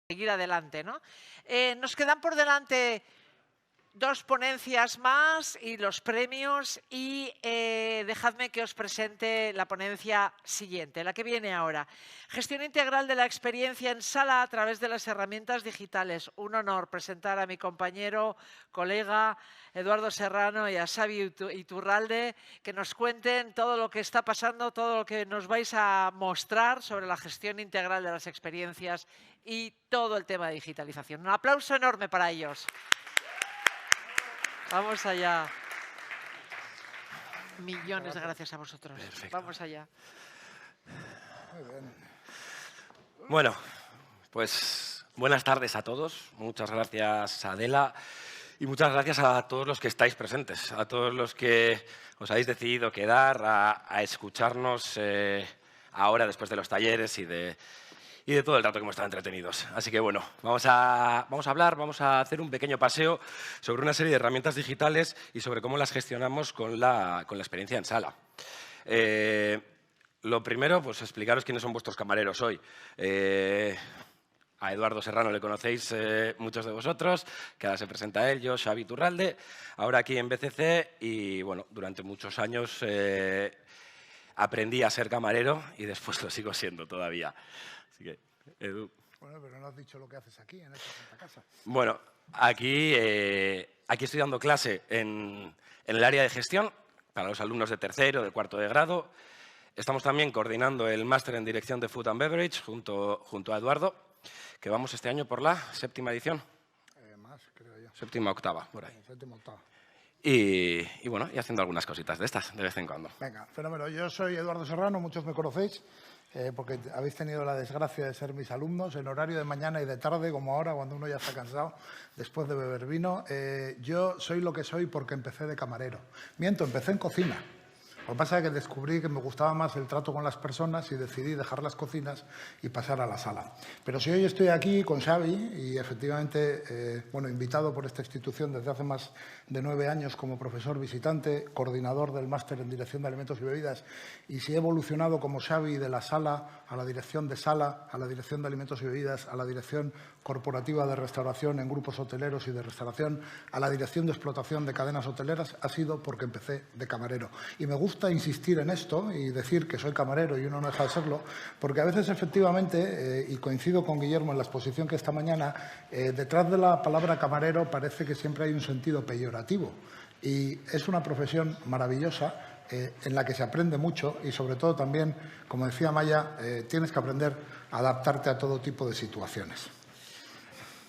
seguir adelante, ¿no? Nos quedan por delante 2 ponencias más y los premios y dejadme que os presente la ponencia siguiente, la que viene ahora. Gestión integral de la experiencia en sala a través de las herramientas digitales. Un honor presentar a mi compañero, colega Eduardo Serrano y a Xavi Iturralde, que nos cuenten todo lo que está pasando, todo lo que nos vais a mostrar sobre la gestión integral de las experiencias y todo el tema de digitalización. Un aplauso enorme para ellos. Vamos allá. Millones de gracias a vosotros. Perfecto. Vamos allá. Muy bien. Bueno, pues buenas tardes a todos. Muchas gracias, Adela. Y muchas gracias a todos los que estáis presentes, a todos los que os habéis decidido quedar a escucharnos ahora después de los talleres y de todo el rato que hemos estado entretenidos. Así que bueno, vamos a hacer un pequeño paseo sobre una serie de herramientas digitales y sobre cómo las gestionamos con la experiencia en sala. Lo primero, pues explicaros quiénes son vuestros camareros hoy. A Eduardo Serrano le conocéis muchos de vosotros, que ahora se presenta él, yo, Xavi Iturralde, ahora aquí en BCC y bueno, durante muchos años aprendí a ser camarero y después lo sigo siendo todavía. Así que, Edu. Bueno, pero no has dicho lo que haces aquí, en esta santa casa. Bueno, aquí estoy dando clase en el área de gestión para los alumnos de tercero, de cuarto de grado. Estamos también coordinando el máster en dirección de Food and Beverage junto a Eduardo, que vamos este año por la 7ª edición. Más, creo yo. 7ª, 8ª, por ahí. 7ª, 8ª. Y bueno, y haciendo algunas cositas de estas, de vez en cuando. Venga, fenómeno. Yo soy Eduardo Serrano, muchos me conocéis, porque habéis tenido la desgracia de ser mis alumnos en horario de mañana y de tarde, como ahora, cuando uno ya está cansado, después de beber vino. Yo soy lo que soy porque empecé de camarero. Miento, empecé en cocina. Lo que pasa es que descubrí que me gustaba más el trato con las personas y decidí dejar las cocinas y pasar a la sala. Pero si hoy estoy aquí con Xavi y efectivamente, invitado por esta institución desde hace más de 9 años como profesor visitante, coordinador del máster en dirección de alimentos y bebidas, y si he evolucionado como Xavi de la sala a la dirección de sala, a la dirección de alimentos y bebidas, a la dirección corporativa de restauración en grupos hoteleros y de restauración, a la dirección de explotación de cadenas hoteleras, ha sido porque empecé de camarero. Y me gusta insistir en esto y decir que soy camarero y uno no deja de serlo, porque a veces efectivamente, y coincido con Guillermo en la exposición que esta mañana, detrás de la palabra camarero parece que siempre hay un sentido peyorativo. Y es una profesión maravillosa en la que se aprende mucho y sobre todo también, como decía Maya, tienes que aprender a adaptarte a todo tipo de situaciones.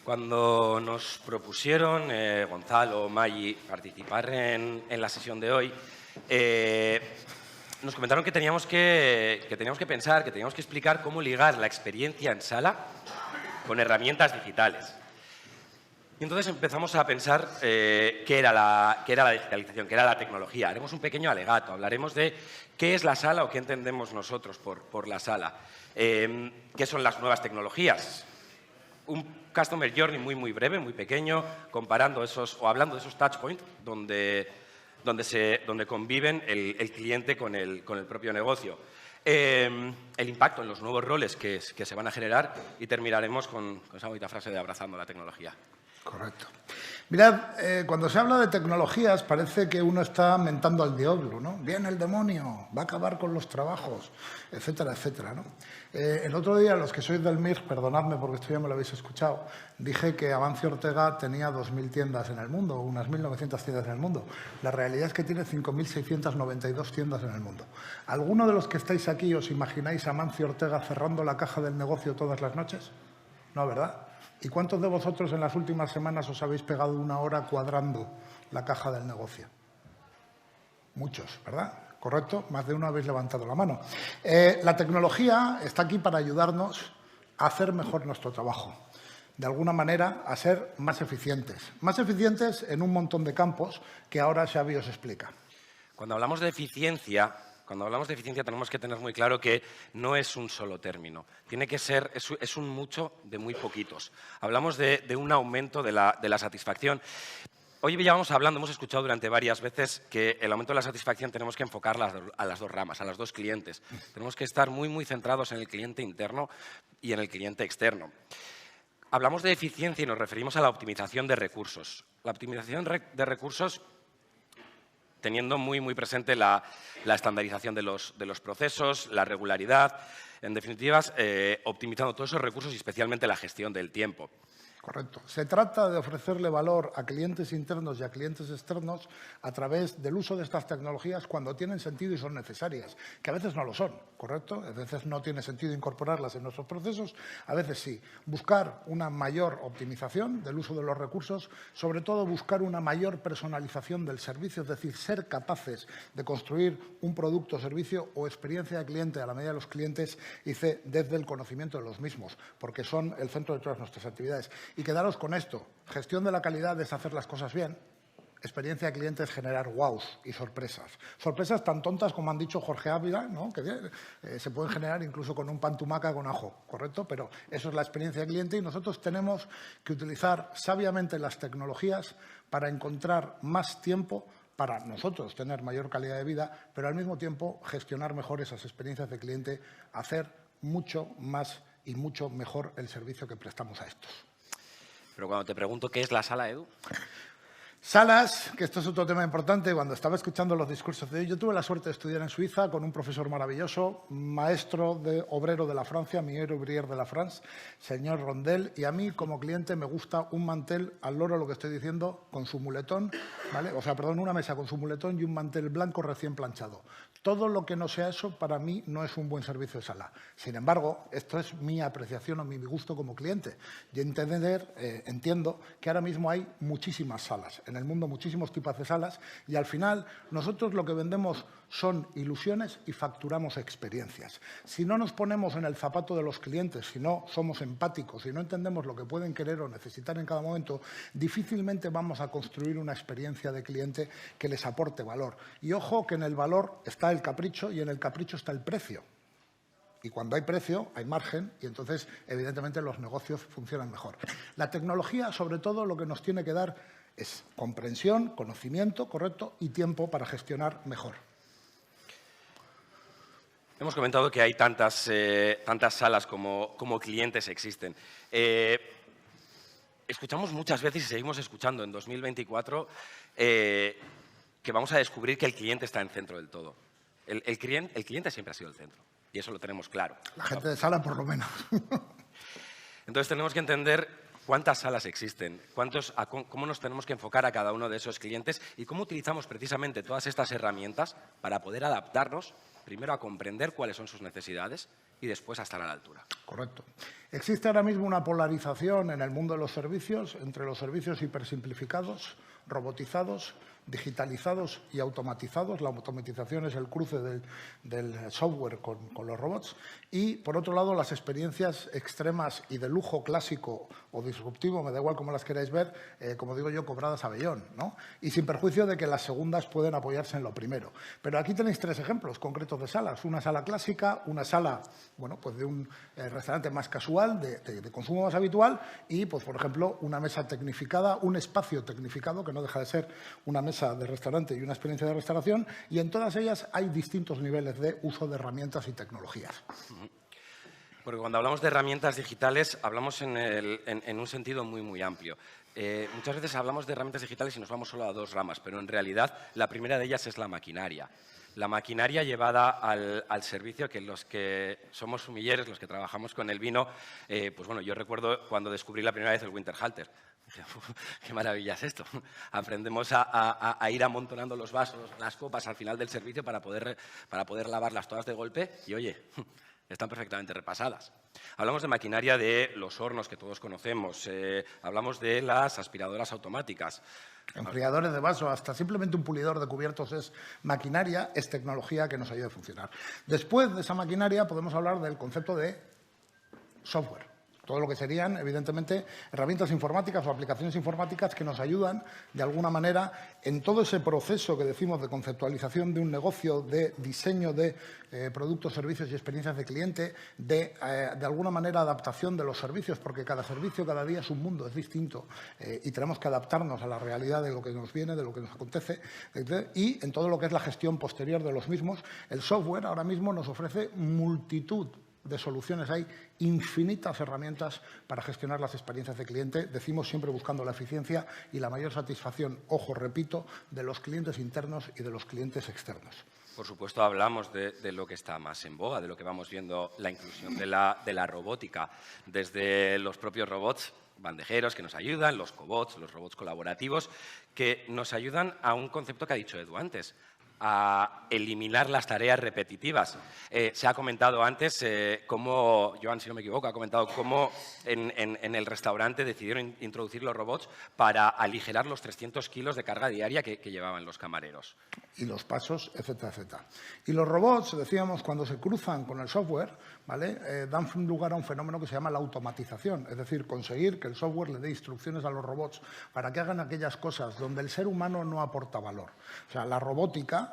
Cuando nos propusieron, Gonzalo, Maggi, participar en la sesión de hoy, nos comentaron que teníamos que pensar, que teníamos que explicar cómo ligar la experiencia en sala con herramientas digitales. Y entonces empezamos a pensar qué era la digitalización, qué era la tecnología. Haremos un pequeño alegato, hablaremos de qué es la sala o qué entendemos nosotros por la sala, qué son las nuevas tecnologías. Un customer journey muy breve, muy pequeño, comparando o hablando de esos touch points donde conviven el cliente con el propio negocio. El impacto en los nuevos roles que se van a generar y terminaremos con esa bonita frase de abrazando la tecnología. Correcto. Mirad, cuando se habla de tecnologías parece que uno está mentando al diablo, ¿no? Viene el demonio, va a acabar con los trabajos, etcétera, etcétera, ¿no? El otro día, los que sois del MIR, perdonadme porque esto ya me lo habéis escuchado, dije que Amancio Ortega tenía 2.000 tiendas en el mundo, unas 1.900 tiendas en el mundo. La realidad es que tiene 5.692 tiendas en el mundo. ¿Alguno de los que estáis aquí os imagináis a Amancio Ortega cerrando la caja del negocio todas las noches? No, ¿verdad? ¿Y cuántos de vosotros en las últimas semanas os habéis pegado 1 hora cuadrando la caja del negocio? Muchos, ¿verdad? ¿Correcto? Más de uno habéis levantado la mano. La tecnología está aquí para ayudarnos a hacer mejor nuestro trabajo. De alguna manera, a ser más eficientes. Más eficientes en un montón de campos que ahora Xavi os explica. Cuando hablamos de eficiencia tenemos que tener muy claro que no es un solo término. Tiene que ser, es un mucho de muy poquitos. Hablamos de un aumento de la satisfacción. Hoy llevamos hablando, hemos escuchado durante varias veces que el aumento de la satisfacción tenemos que enfocar a las 2 ramas, a los 2 clientes. Tenemos que estar muy centrados en el cliente interno y en el cliente externo. hablamos de eficiencia y nos referimos a la optimización de recursos. La optimización de recursos teniendo muy presente la estandarización de los procesos, la regularidad, en definitiva, optimizando todos esos recursos y especialmente la gestión del tiempo. Correcto. Se trata de ofrecerle valor a clientes internos y a clientes externos a través del uso de estas tecnologías cuando tienen sentido y son necesarias, que a veces no lo son, ¿correcto? A veces no tiene sentido incorporarlas en nuestros procesos, a veces sí. Buscar una mayor optimización del uso de los recursos, sobre todo buscar una mayor personalización del servicio, es decir, ser capaces de construir un producto, servicio o experiencia de cliente a la medida de los clientes desde el conocimiento de los mismos, porque son el centro de todas nuestras actividades. Y quedaros con esto, gestión de la calidad es hacer las cosas bien, experiencia de cliente es generar wows y sorpresas. Sorpresas tan tontas como han dicho Jorge Ávila, ¿no? Que se pueden generar incluso con un pan tumaca con ajo, ¿correcto? Pero eso es la experiencia de cliente y nosotros tenemos que utilizar sabiamente las tecnologías para encontrar más tiempo para nosotros tener mayor calidad de vida, pero al mismo tiempo gestionar mejor esas experiencias de cliente, hacer mucho más y mucho mejor el servicio que prestamos a estos. Pero cuando te pregunto qué es la sala, Edu. Salas, que esto es otro tema importante, cuando estaba escuchando los discursos de hoy, yo tuve la suerte de estudiar en Suiza con un profesor maravilloso, maestro obrero de la Francia, Miguel Ouvrier de la France, señor Rondel, y a mí como cliente me gusta un mantel, al loro lo que estoy diciendo, con su muletón, ¿vale? O sea, perdón, una mesa con su muletón y un mantel blanco recién planchado. Todo lo que no sea eso, para mí, no es un buen servicio de sala. Sin embargo, esto es mi apreciación o mi gusto como cliente. Y entiendo que ahora mismo hay muchísimas salas. En el mundo muchísimos tipos de salas y al final nosotros lo que vendemos son ilusiones y facturamos experiencias. Si no nos ponemos en el zapato de los clientes, si no somos empáticos, si no entendemos lo que pueden querer o necesitar en cada momento, difícilmente vamos a construir una experiencia de cliente que les aporte valor. Y ojo que en el valor está el capricho y en el capricho está el precio. Y cuando hay precio, hay margen y entonces, evidentemente, los negocios funcionan mejor. La tecnología, sobre todo, lo que nos tiene que dar es comprensión, conocimiento, correcto, y tiempo para gestionar mejor. Hemos comentado que hay tantas salas como clientes existen. Escuchamos muchas veces y seguimos escuchando en 2024 que vamos a descubrir que el cliente está en el centro del todo. El cliente siempre ha sido el centro y eso lo tenemos claro. La gente de sala, por lo menos. Entonces tenemos que entender cuántas salas existen, cómo nos tenemos que enfocar a cada uno de esos clientes y cómo utilizamos precisamente todas estas herramientas para poder adaptarnos, primero a comprender cuáles son sus necesidades y después a estar a la altura. Correcto. Existe ahora mismo una polarización en el mundo de los servicios entre los servicios hipersimplificados, robotizados, digitalizados y automatizados. La automatización es el cruce del software con los robots. Y, por otro lado, las experiencias extremas y de lujo clásico o disruptivo, me da igual cómo las queráis ver, como digo yo, cobradas a vellón, ¿no? Y sin perjuicio de que las segundas pueden apoyarse en lo primero. Pero aquí tenéis tres ejemplos concretos de salas. Una sala clásica, una sala, bueno, pues de un restaurante más casual, de consumo más habitual y, pues, por ejemplo, una mesa tecnificada, un espacio tecnificado que no deja de ser una mesa de restaurante y una experiencia de restauración, y en todas ellas hay distintos niveles de uso de herramientas y tecnologías. Porque cuando hablamos de herramientas digitales, hablamos en un sentido muy amplio. Muchas veces hablamos de herramientas digitales y nos vamos solo a dos ramas, pero en realidad la primera de ellas es la maquinaria. La maquinaria llevada al servicio, que los que somos sumilleres, los que trabajamos con el vino, pues bueno, yo recuerdo cuando descubrí la primera vez el Winterhalter. Dije, qué maravilla es esto. Aprendemos a ir amontonando los vasos, las copas al final del servicio para poder lavarlas todas de golpe y, oye, están perfectamente repasadas. Hablamos de maquinaria de los hornos que todos conocemos, hablamos de las aspiradoras automáticas. Enfriadores de vaso, hasta simplemente un pulidor de cubiertos es maquinaria, es tecnología que nos ayuda a funcionar. Después de esa maquinaria podemos hablar del concepto de software. Todo lo que serían, evidentemente, herramientas informáticas o aplicaciones informáticas que nos ayudan, de alguna manera, en todo ese proceso que decimos de conceptualización de un negocio, de diseño de productos, servicios y experiencias de cliente, de alguna manera, adaptación de los servicios, porque cada servicio, cada día es un mundo, es distinto, y tenemos que adaptarnos a la realidad de lo que nos viene, de lo que nos acontece, y en todo lo que es la gestión posterior de los mismos. El software ahora mismo nos ofrece multitud de soluciones, hay infinitas herramientas para gestionar las experiencias de cliente. Decimos siempre buscando la eficiencia y la mayor satisfacción, ojo, repito, de los clientes internos y de los clientes externos. Por supuesto, hablamos de lo que está más en boga, de lo que vamos viendo, la inclusión de la robótica, desde los propios robots bandejeros que nos ayudan, los cobots, los robots colaborativos, que nos ayudan a un concepto que ha dicho Edu antes, a eliminar las tareas repetitivas. Se ha comentado antes cómo, Joan, si no me equivoco, ha comentado cómo en el restaurante decidieron introducir los robots para aligerar los 300 kilos de carga diaria que llevaban los camareros. Y los pasos, etcétera, etcétera. Y los robots, decíamos, cuando se cruzan con el software, ¿vale? Dan lugar a un fenómeno que se llama la automatización, es decir, conseguir que el software le dé instrucciones a los robots para que hagan aquellas cosas donde el ser humano no aporta valor. O sea, la robótica,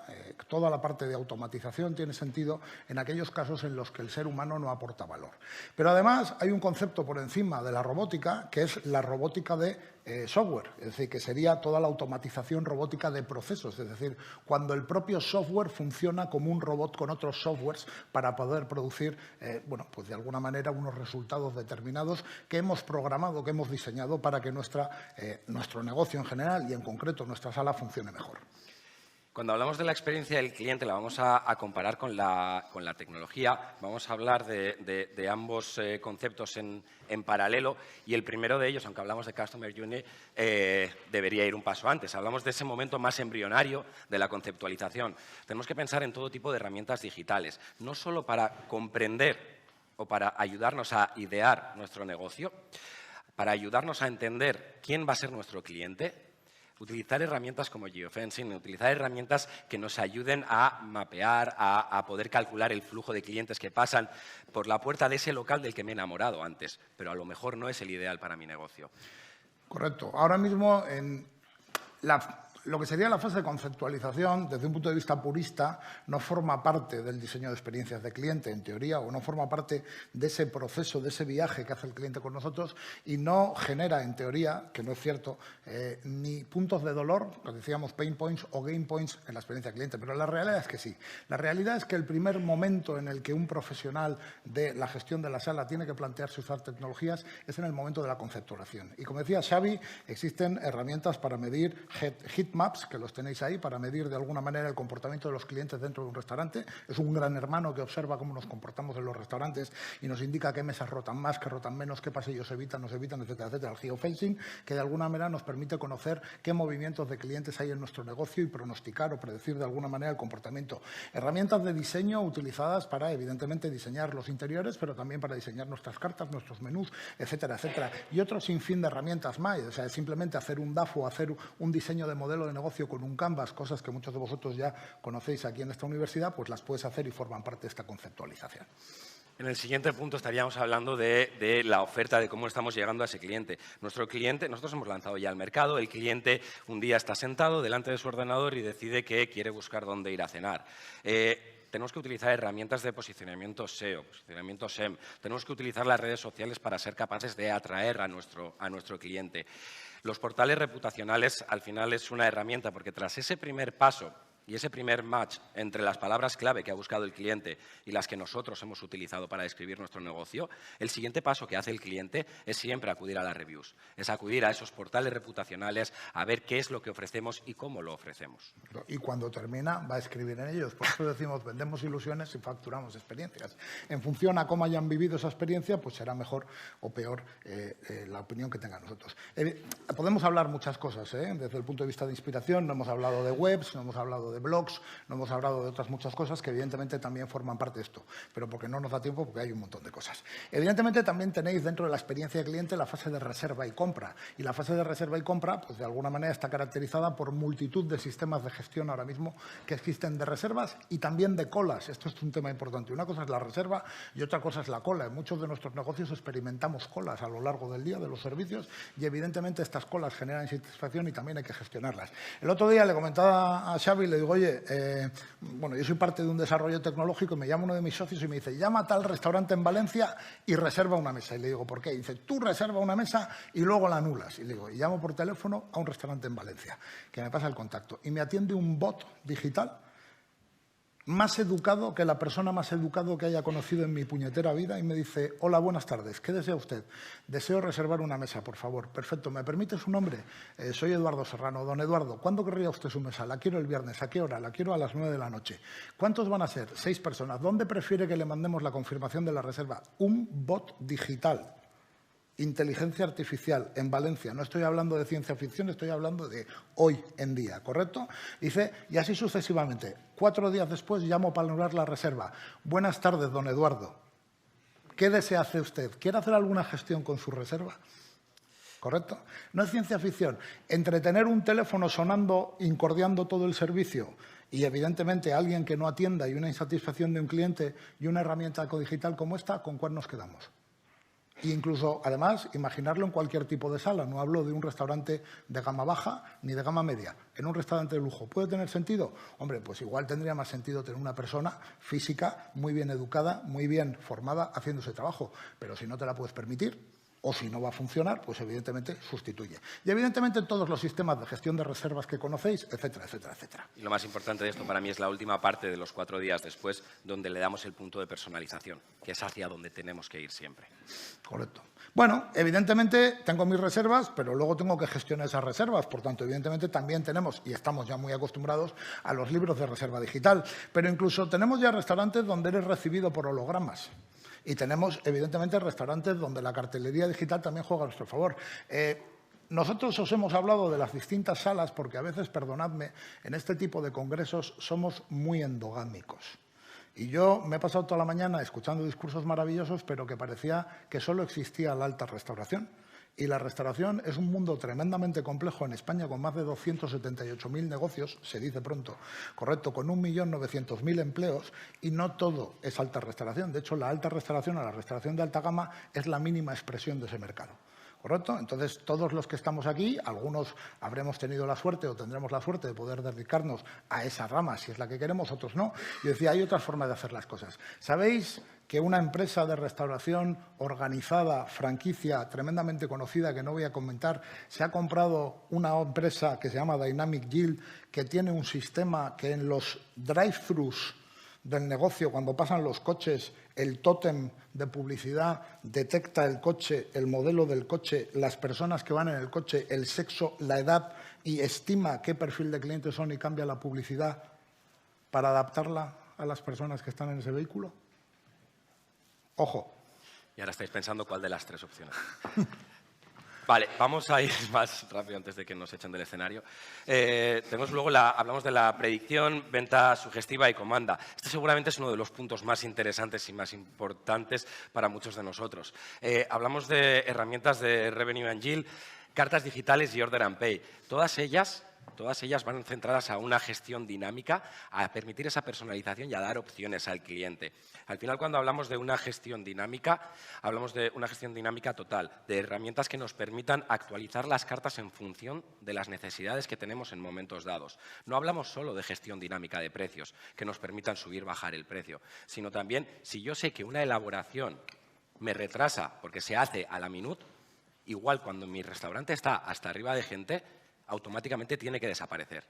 toda la parte de automatización tiene sentido en aquellos casos en los que el ser humano no aporta valor. Pero además hay un concepto por encima de la robótica que es la robótica de software, es decir, que sería toda la automatización robótica de procesos, es decir, cuando el propio software funciona como un robot con otros softwares para poder producir, bueno, pues de alguna manera unos resultados determinados que hemos programado, que hemos diseñado para que nuestro negocio en general y en concreto nuestra sala funcione mejor. Cuando hablamos de la experiencia del cliente, la vamos a comparar con la tecnología. Vamos a hablar de ambos conceptos en paralelo y el primero de ellos, aunque hablamos de Customer Journey, debería ir un paso antes. Hablamos de ese momento más embrionario de la conceptualización. Tenemos que pensar en todo tipo de herramientas digitales, no solo para comprender o para ayudarnos a idear nuestro negocio, para ayudarnos a entender quién va a ser nuestro cliente. Utilizar herramientas como geofencing, utilizar herramientas que nos ayuden a mapear, a poder calcular el flujo de clientes que pasan por la puerta de ese local del que me he enamorado antes, pero a lo mejor no es el ideal para mi negocio. Correcto. Ahora mismo, en lo que sería la fase de conceptualización, desde un punto de vista purista, no forma parte del diseño de experiencias de cliente, en teoría, o no forma parte de ese proceso, de ese viaje que hace el cliente con nosotros y no genera, en teoría, que no es cierto, ni puntos de dolor, lo decíamos pain points o gain points en la experiencia de cliente, pero la realidad es que sí. La realidad es que el primer momento en el que un profesional de la gestión de la sala tiene que plantearse usar tecnologías es en el momento de la conceptualización. Y como decía Xavi, existen herramientas para medir heat maps, que los tenéis ahí, para medir de alguna manera el comportamiento de los clientes dentro de un restaurante. Es un gran hermano que observa cómo nos comportamos en los restaurantes y nos indica qué mesas rotan más, qué rotan menos, qué pasillos evitan, nos evitan, etcétera, etcétera. El geofencing, que de alguna manera nos permite conocer qué movimientos de clientes hay en nuestro negocio y pronosticar o predecir de alguna manera el comportamiento. Herramientas de diseño utilizadas para, evidentemente, diseñar los interiores, pero también para diseñar nuestras cartas, nuestros menús, etcétera, etcétera. Y otro sinfín de herramientas más. O sea, simplemente hacer un DAFO, hacer un diseño de modelo de negocio con un Canvas, cosas que muchos de vosotros ya conocéis aquí en esta universidad, pues las puedes hacer y forman parte de esta conceptualización. En el siguiente punto estaríamos hablando de la oferta, de cómo estamos llegando a ese cliente. Nuestro cliente, nosotros hemos lanzado ya al mercado, el cliente un día está sentado delante de su ordenador y decide que quiere buscar dónde ir a cenar. Tenemos que utilizar herramientas de posicionamiento SEO, posicionamiento SEM. Tenemos que utilizar las redes sociales para ser capaces de atraer a nuestro cliente. Los portales reputacionales, al final, es una herramienta, porque tras ese primer paso y ese primer match entre las palabras clave que ha buscado el cliente y las que nosotros hemos utilizado para describir nuestro negocio, el siguiente paso que hace el cliente es siempre acudir a las reviews, es acudir a esos portales reputacionales a ver qué es lo que ofrecemos y cómo lo ofrecemos. Y cuando termina, va a escribir en ellos. Por eso decimos, vendemos ilusiones y facturamos experiencias. En función a cómo hayan vivido esa experiencia, pues será mejor o peor la opinión que tengan nosotros. Podemos hablar muchas cosas, desde el punto de vista de inspiración. No hemos hablado de webs, no hemos hablado de blogs, no hemos hablado de otras muchas cosas que evidentemente también forman parte de esto, pero porque no nos da tiempo, porque hay un montón de cosas. Evidentemente también tenéis dentro de la experiencia de cliente la fase de reserva y compra, y la fase de reserva y compra, pues de alguna manera está caracterizada por multitud de sistemas de gestión ahora mismo que existen de reservas y también de colas. Esto es un tema importante. Una cosa es la reserva y otra cosa es la cola. En muchos de nuestros negocios experimentamos colas a lo largo del día de los servicios y evidentemente estas colas generan insatisfacción y también hay que gestionarlas. El otro día le comentaba a Xavi, le digo, oye, bueno, yo soy parte de un desarrollo tecnológico y me llama uno de mis socios y me dice, llama a tal restaurante en Valencia y reserva una mesa. Y le digo, ¿por qué? Y dice, tú reserva una mesa y luego la anulas. Y le digo, y llamo por teléfono a un restaurante en Valencia, que me pasa el contacto. Y me atiende un bot digital más educado que la persona más educado que haya conocido en mi puñetera vida y me dice: hola, buenas tardes, ¿qué desea usted? Deseo reservar una mesa, por favor. Perfecto, ¿me permite su nombre? Soy Eduardo Serrano. Don Eduardo, ¿cuándo querría usted su mesa? La quiero el viernes. ¿A qué hora? La quiero a las 9 de la noche. ¿Cuántos van a ser? 6 personas. ¿Dónde prefiere que le mandemos la confirmación de la reserva? Un bot digital. Inteligencia artificial en Valencia. No estoy hablando de ciencia ficción, estoy hablando de hoy en día, ¿correcto? Dice, y así sucesivamente. 4 días después llamo para anular la reserva. Buenas tardes, don Eduardo. ¿Qué desea hacer usted? ¿Quiere hacer alguna gestión con su reserva? ¿Correcto? No es ciencia ficción. Entre tener un teléfono sonando, incordiando todo el servicio y, evidentemente, alguien que no atienda y una insatisfacción de un cliente y una herramienta digital como esta, ¿con cuál nos quedamos? E incluso, además, imaginarlo en cualquier tipo de sala. No hablo de un restaurante de gama baja ni de gama media. En un restaurante de lujo, ¿puede tener sentido? Hombre, pues igual tendría más sentido tener una persona física, muy bien educada, muy bien formada, haciendo ese trabajo. Pero si no te la puedes permitir, o si no va a funcionar, pues evidentemente sustituye. Y evidentemente todos los sistemas de gestión de reservas que conocéis, etcétera, etcétera, etcétera. Y lo más importante de esto para mí es la última parte de los 4 días después, donde le damos el punto de personalización, que es hacia donde tenemos que ir siempre. Correcto. Bueno, evidentemente tengo mis reservas, pero luego tengo que gestionar esas reservas. Por tanto, evidentemente también tenemos, y estamos ya muy acostumbrados, a los libros de reserva digital. Pero incluso tenemos ya restaurantes donde eres recibido por hologramas. Y tenemos, evidentemente, restaurantes donde la cartelería digital también juega a nuestro favor. Nosotros os hemos hablado de las distintas salas porque a veces, perdonadme, en este tipo de congresos somos muy endogámicos. Y yo me he pasado toda la mañana escuchando discursos maravillosos, pero que parecía que solo existía la alta restauración. Y la restauración es un mundo tremendamente complejo en España, con más de 278.000 negocios, se dice pronto, correcto, con 1.900.000 empleos, y no todo es alta restauración. De hecho, la alta restauración o la restauración de alta gama es la mínima expresión de ese mercado. ¿Correcto? Entonces, todos los que estamos aquí, algunos habremos tenido la suerte o tendremos la suerte de poder dedicarnos a esa rama, si es la que queremos, otros no. Yo decía, hay otras formas de hacer las cosas. ¿Sabéis que una empresa de restauración organizada, franquicia, tremendamente conocida, que no voy a comentar, se ha comprado una empresa que se llama Dynamic Yield, que tiene un sistema que en los drive-thrus del negocio, cuando pasan los coches, el tótem de publicidad detecta el coche, el modelo del coche, las personas que van en el coche, el sexo, la edad, y estima qué perfil de clientes son y cambia la publicidad para adaptarla a las personas que están en ese vehículo? Ojo. Y ahora estáis pensando cuál de las 3 opciones. Vale, vamos a ir más rápido antes de que nos echen del escenario. Hablamos de la predicción, venta sugestiva y comanda. Este seguramente es uno de los puntos más interesantes y más importantes para muchos de nosotros. Hablamos de herramientas de Revenue and Yield, cartas digitales y Order and Pay. Todas ellas van centradas a una gestión dinámica, a permitir esa personalización y a dar opciones al cliente. Al final, cuando hablamos de una gestión dinámica, hablamos de una gestión dinámica total, de herramientas que nos permitan actualizar las cartas en función de las necesidades que tenemos en momentos dados. No hablamos solo de gestión dinámica de precios, que nos permitan subir, bajar el precio, sino también, si yo sé que una elaboración me retrasa porque se hace a la minute, igual cuando mi restaurante está hasta arriba de gente, automáticamente tiene que desaparecer.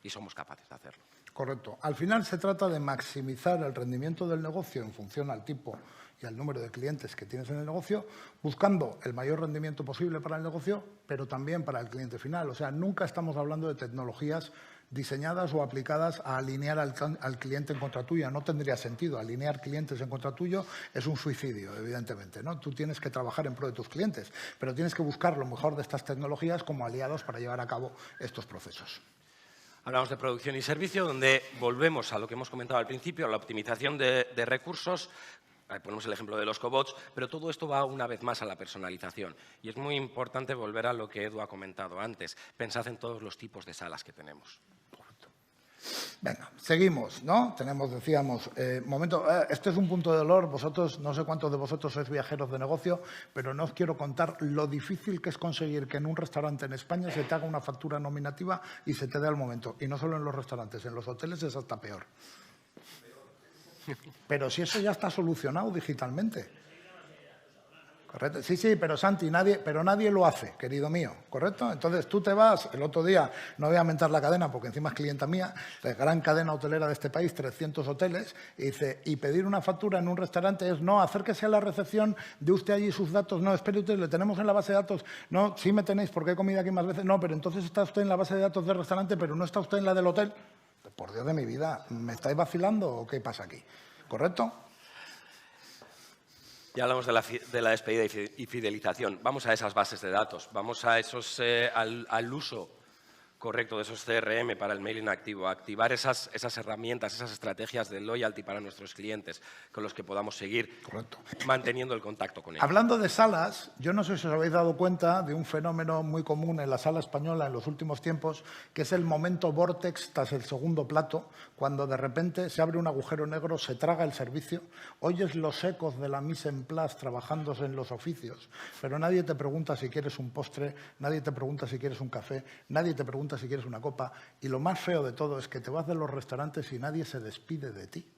Y somos capaces de hacerlo. Correcto. Al final se trata de maximizar el rendimiento del negocio en función al tipo y al número de clientes que tienes en el negocio, buscando el mayor rendimiento posible para el negocio, pero también para el cliente final. O sea, nunca estamos hablando de tecnologías diseñadas o aplicadas a alinear al cliente en contra tuya. No tendría sentido. Alinear clientes en contra tuyo es un suicidio, evidentemente, ¿no? Tú tienes que trabajar en pro de tus clientes, pero tienes que buscar lo mejor de estas tecnologías como aliados para llevar a cabo estos procesos. Hablamos de producción y servicio, donde volvemos a lo que hemos comentado al principio, a la optimización de recursos. Ahí ponemos el ejemplo de los cobots, pero todo esto va una vez más a la personalización. Y es muy importante volver a lo que Edu ha comentado antes. Pensad en todos los tipos de salas que tenemos. Venga, seguimos, ¿no? Decíamos, este es un punto de dolor. Vosotros, no sé cuántos de vosotros sois viajeros de negocio, pero no os quiero contar lo difícil que es conseguir que en un restaurante en España se te haga una factura nominativa y se te dé al momento. Y no solo en los restaurantes, en los hoteles es hasta peor. Pero si eso ya está solucionado digitalmente. Correcto. Sí, sí, pero Santi, nadie lo hace, querido mío, ¿correcto? Entonces tú te vas, el otro día, no voy a aumentar la cadena porque encima es clienta mía, la gran cadena hotelera de este país, 300 hoteles, y dice, y pedir una factura en un restaurante es, no, acérquese a la recepción, de usted allí sus datos, no, espere usted, le tenemos en la base de datos, no, sí me tenéis porque he comido aquí más veces, no, pero entonces está usted en la base de datos del restaurante, pero no está usted en la del hotel. Por Dios de mi vida, ¿me estáis vacilando o qué pasa aquí? ¿Correcto? Ya hablamos de la despedida y fidelización. Vamos a esas bases de datos, vamos a al uso correcto de esos CRM para el mailing activo, a activar esas herramientas, esas estrategias de loyalty para nuestros clientes con los que podamos seguir manteniendo el contacto con ellos. Hablando de salas, yo no sé si os habéis dado cuenta de un fenómeno muy común en la sala española en los últimos tiempos, que es el momento vórtex tras el segundo plato, cuando de repente se abre un agujero negro, se traga el servicio, oyes los ecos de la mise en place trabajándose en los oficios, pero nadie te pregunta si quieres un postre, nadie te pregunta si quieres un café, nadie te pregunta si quieres una copa, y lo más feo de todo es que te vas de los restaurantes y nadie se despide de ti.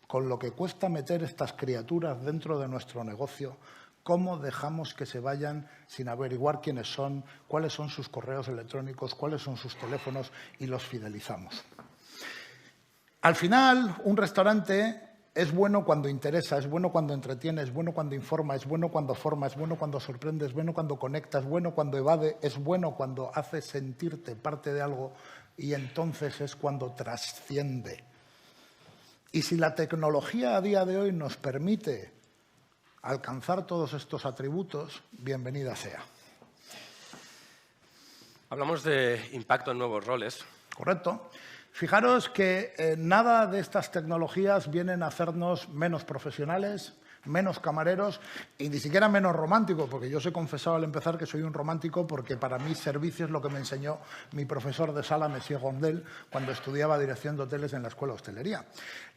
Con lo que cuesta meter estas criaturas dentro de nuestro negocio, ¿cómo dejamos que se vayan sin averiguar quiénes son, cuáles son sus correos electrónicos, cuáles son sus teléfonos y los fidelizamos? Al final, un restaurante es bueno cuando interesa, es bueno cuando entretiene, es bueno cuando informa, es bueno cuando forma, es bueno cuando sorprende, es bueno cuando conecta, es bueno cuando evade, es bueno cuando hace sentirte parte de algo y entonces es cuando trasciende. Y si la tecnología a día de hoy nos permite alcanzar todos estos atributos, bienvenida sea. Hablamos de impacto en nuevos roles. Correcto. Fijaros que nada de estas tecnologías vienen a hacernos menos profesionales, menos camareros y ni siquiera menos románticos, porque yo os he confesado al empezar que soy un romántico porque para mí servicio es lo que me enseñó mi profesor de sala, Monsieur Gondel, cuando estudiaba dirección de hoteles en la Escuela de Hostelería.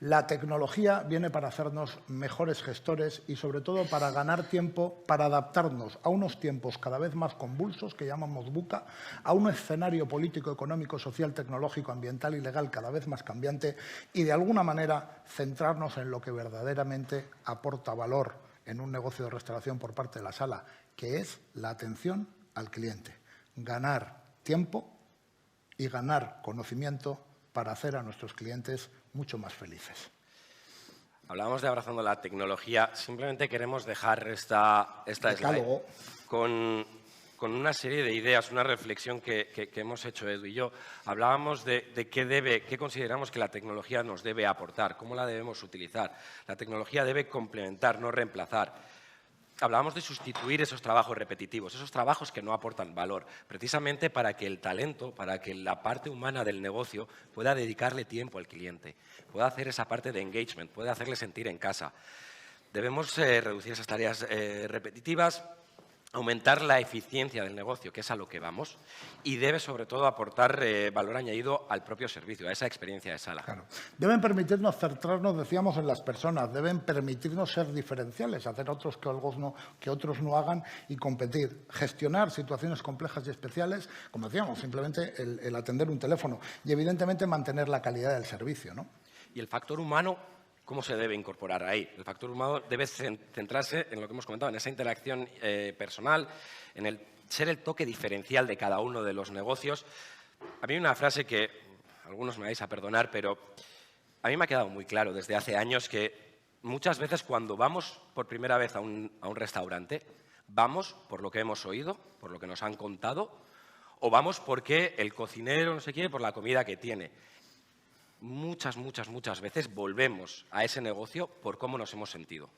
La tecnología viene para hacernos mejores gestores y sobre todo para ganar tiempo, para adaptarnos a unos tiempos cada vez más convulsos que llamamos VUCA, a un escenario político, económico, social, tecnológico, ambiental y legal cada vez más cambiante y de alguna manera centrarnos en lo que verdaderamente aporta valor en un negocio de restauración por parte de la sala, que es la atención al cliente. Ganar tiempo y ganar conocimiento para hacer a nuestros clientes mucho más felices. Hablábamos de abrazando la tecnología. Simplemente queremos dejar esta slide con una serie de ideas, una reflexión que hemos hecho Edu y yo. Hablábamos de qué consideramos que la tecnología nos debe aportar, cómo la debemos utilizar. La tecnología debe complementar, no reemplazar. Hablábamos de sustituir esos trabajos repetitivos, esos trabajos que no aportan valor, precisamente para que el talento, para que la parte humana del negocio pueda dedicarle tiempo al cliente, pueda hacer esa parte de engagement, pueda hacerle sentir en casa. Debemos reducir esas tareas repetitivas, aumentar la eficiencia del negocio, que es a lo que vamos, y debe sobre todo aportar valor añadido al propio servicio, a esa experiencia de sala. Claro. Deben permitirnos centrarnos, decíamos, en las personas, deben permitirnos ser diferenciales, hacer otros que otros no hagan y competir, gestionar situaciones complejas y especiales, como decíamos, simplemente el atender un teléfono y evidentemente mantener la calidad del servicio, ¿no? Y el factor humano, ¿cómo se debe incorporar ahí? El factor humano debe centrarse en lo que hemos comentado, en esa interacción personal, en el ser el toque diferencial de cada uno de los negocios. A mí hay una frase que algunos me vais a perdonar, pero a mí me ha quedado muy claro desde hace años que muchas veces cuando vamos por primera vez a un restaurante, vamos por lo que hemos oído, por lo que nos han contado, o vamos porque el cocinero no se quiere por la comida que tiene. Muchas veces volvemos a ese negocio por cómo nos hemos sentido.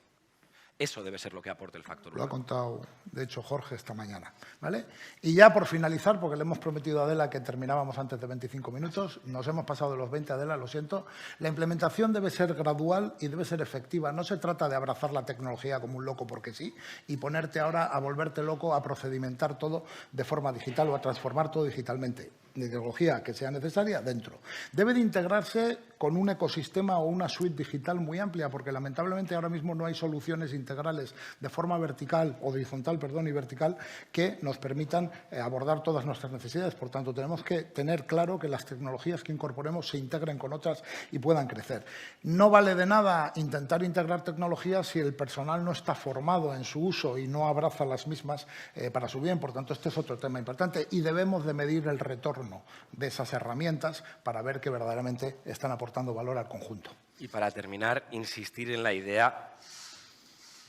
Eso debe ser lo que aporte el factor humano. Lo ha contado, de hecho, Jorge esta mañana, ¿vale? Y ya por finalizar, porque le hemos prometido a Adela que terminábamos antes de 25 minutos, nos hemos pasado de los 20, Adela, lo siento. La implementación debe ser gradual y debe ser efectiva. No se trata de abrazar la tecnología como un loco porque sí y ponerte ahora a volverte loco, a procedimentar todo de forma digital o a transformar todo digitalmente. tecnología que sea necesaria dentro. Debe de integrarse con un ecosistema o una suite digital muy amplia, porque lamentablemente ahora mismo no hay soluciones integrales de forma vertical, o horizontal, perdón, y vertical, que nos permitan abordar todas nuestras necesidades. Por tanto, tenemos que tener claro que las tecnologías que incorporemos se integren con otras y puedan crecer. No vale de nada intentar integrar tecnologías si el personal no está formado en su uso y no abraza las mismas para su bien. Por tanto, este es otro tema importante y debemos de medir el retorno de esas herramientas para ver que verdaderamente están aportando valor al conjunto. Y para terminar, insistir en la idea.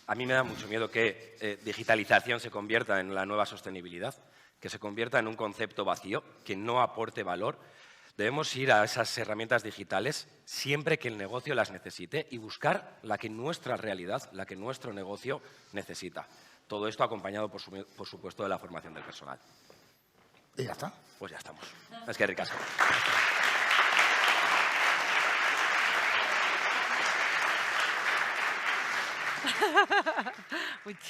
A mí me da mucho miedo que digitalización se convierta en la nueva sostenibilidad, que se convierta en un concepto vacío, que no aporte valor. Debemos ir a esas herramientas digitales siempre que el negocio las necesite y buscar la que nuestra realidad, la que nuestro negocio necesita. Todo esto acompañado, por supuesto, de la formación del personal. Y ya está. Pues ya estamos. Es que ricasco. Muchísimas